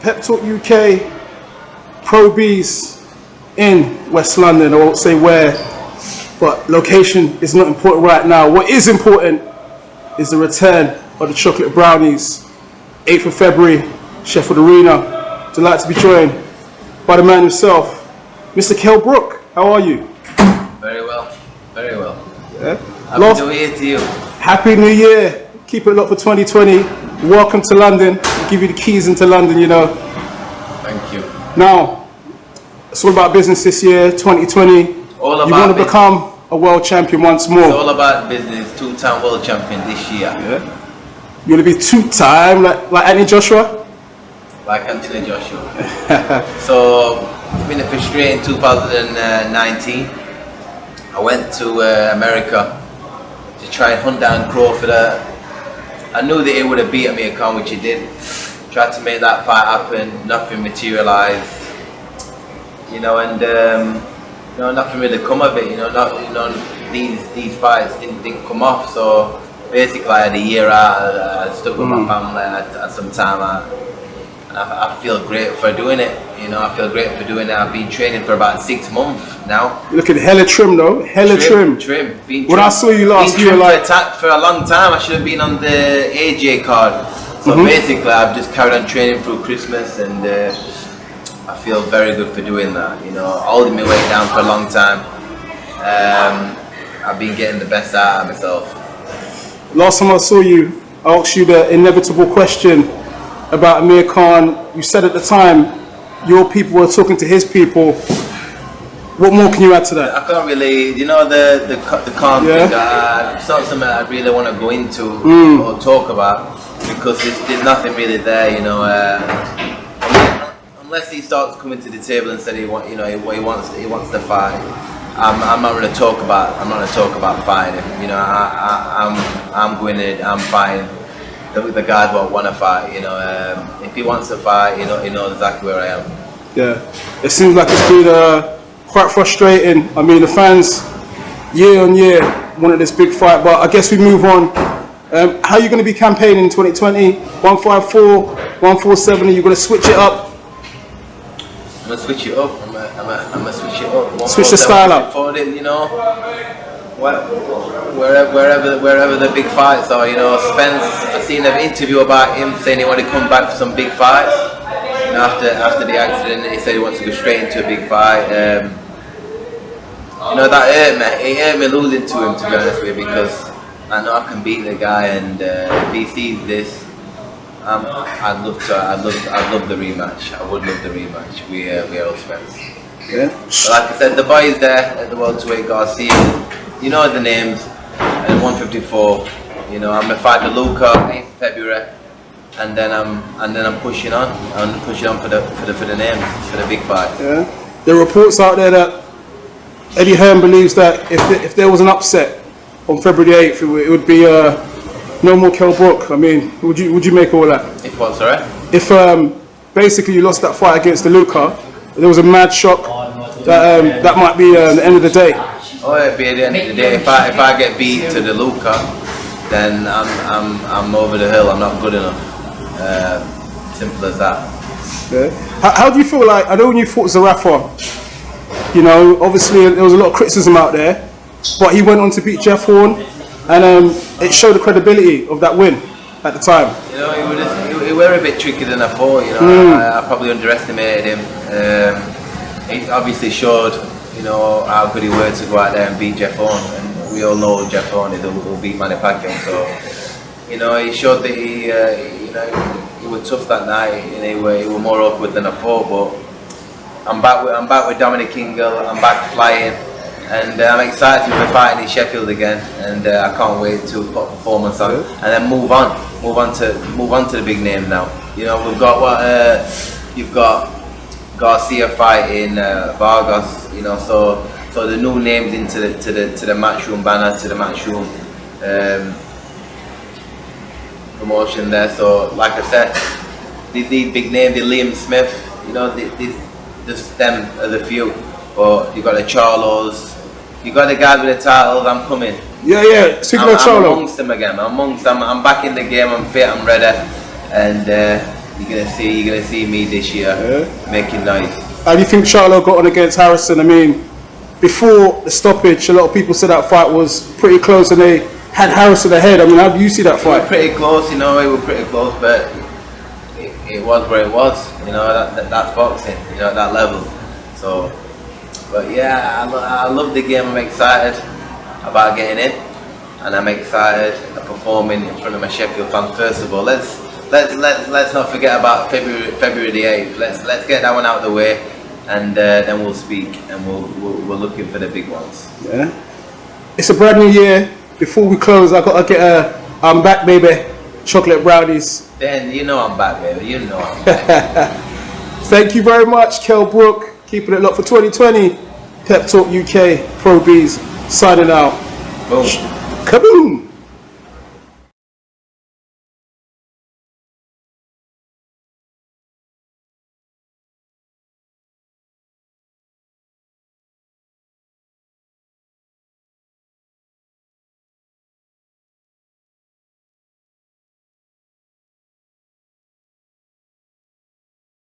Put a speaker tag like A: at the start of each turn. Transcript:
A: Pep Talk UK, Pro Beez in West London. I won't say where, but location is not important right now. What is important is the return of the chocolate brownies. 8th of February, Sheffield Arena. Delighted to be joined by the man himself, Mr. Kell Brook. How are you?
B: Very well, very well.
A: Yeah.
B: Happy New Year to you.
A: Happy New Year. Keep it locked for 2020. Welcome to London. I'll give you the keys into London, you know.
B: Thank you.
A: Now, it's all about business this year, 2020.
B: All about
A: you want to
B: business.
A: become a world champion once more.
B: It's all about business. Two-time world champion this year.
A: Yeah. You want to be two-time like Anthony Joshua?
B: Like Anthony Joshua. So, it's been a frustrating 2019. I went to America to try and hunt down Crawford. I knew that he would have beaten me, which he did. Tried to make that fight happen. Nothing materialized. You know, and you know, nothing really come of it. You know, these fights didn't come off. So basically, I had a year out. I stuck with my family at some time. I feel great for doing it. You know, I feel great for doing it. I've been training for about 6 months now.
A: You're looking hella trim though, hella trim. When I saw you last, you were like
B: for a long time. I should have been on the AJ card. So basically, I've just carried on training through Christmas, and I feel very good for doing that. You know, holding my weight down for a long time. I've been getting the best out of myself.
A: Last time I saw you, I asked you the inevitable question about Amir Khan. You said at the time your people were talking to his people. What more can you add to that?
B: I can't really, you know, the Khan thing. It's not something I really want to go into or talk about, because there's nothing really there. You know, unless he starts coming to the table and said he wants to fight. I'm not going to talk about. I'm not going to talk about fighting him. You know, I'm going in. I'm fighting the guys what want to fight. You know, if he wants to fight, he knows exactly where I am.
A: Yeah, it seems like it's been quite frustrating. I mean, the fans year on year wanted this big fight, but I guess we move on. How are you going to be campaigning in 2020? 154, 147. Are you going to switch it up?
B: I'm gonna switch it up. I'm gonna switch it up.
A: Switch the style up.
B: You know, wherever the big fights are. You know, Spence. I seen an interview about him saying he wanted to come back for some big fights. And after the accident, he said he wants to go straight into a big fight. You know, that hurt me. It hurt me losing to him, to be honest with you, because I know I can beat the guy, and if he sees this, I'd love the rematch. I would love the rematch. We Errol Spence.
A: Yeah.
B: But like I said, the boys there at the welterweight, Garcia, you know the names, and 154. You know, I'm gonna fight the Luca 8th February, and then I'm pushing on. I'm pushing on for the names, for the big fight.
A: Yeah. There are reports out there that Eddie Hearn believes that if there was an upset on February 8th, it would be no more Kell Brook. I mean, would you make all that?
B: If what, sorry?
A: If basically you lost that fight against the Luca, there was a mad shock that might be the end of the day.
B: Oh, it'd be at the end of the day. If I get beat to the Luca, then I'm over the hill. I'm not good enough. Simple as that.
A: Yeah. How do you feel like? I know when you fought Zarafa, you know, obviously there was a lot of criticism out there, but he went on to beat Jeff Horn, and it showed the credibility of that win at the time.
B: You know, he were a bit trickier than I thought. You know, I probably underestimated him. He obviously showed, you know, how good he were to go out there and beat Jeff Horn, and we all know Jeff Horn will beat Manny Pacquiao. So, you know, he showed that he was tough that night, and he were more awkward than I thought. But I'm back with Dominic Kingle. I'm back flying, and I'm excited to be fighting in Sheffield again. And I can't wait to put a performance on, and then move on to the big names now. You know, we've got you've got Garcia fighting Vargas. You know, so the new names into the Matchroom banner, to the Matchroom promotion there. So like I said, these big names, the Liam Smith, you know, this them are the few. But you got the Charlos, you got the guys with the titles. I'm coming.
A: Yeah. Speaking of Charlo,
B: I'm amongst them again. I'm back in the game. I'm fit. I'm ready, and You're gonna see me this year making noise.
A: How do you think Charlo got on against Harrison? I mean, before the stoppage, a lot of people said that fight was pretty close and they had Harrison ahead. I mean, how do you see that fight?
B: Pretty close, you know, it was pretty close, but it was where it was, you know, that's boxing, you know, at that level. So, but yeah, I love the game. I'm excited about getting in, and I'm excited at performing in front of my Sheffield fans. First of all, let's not forget about February the 8th. Let's get that one out of the way, and then we'll speak, and we're looking for the big ones.
A: Yeah, it's a brand new year. Before we close, I gotta get I'm back, baby. Chocolate brownies.
B: Then you know I'm back, baby. You know I'm back.
A: Thank you very much, Kell Brook. Keeping it locked for 2020. Pep Talk UK, Pro Beez, signing out.
B: Boom.
A: Kaboom!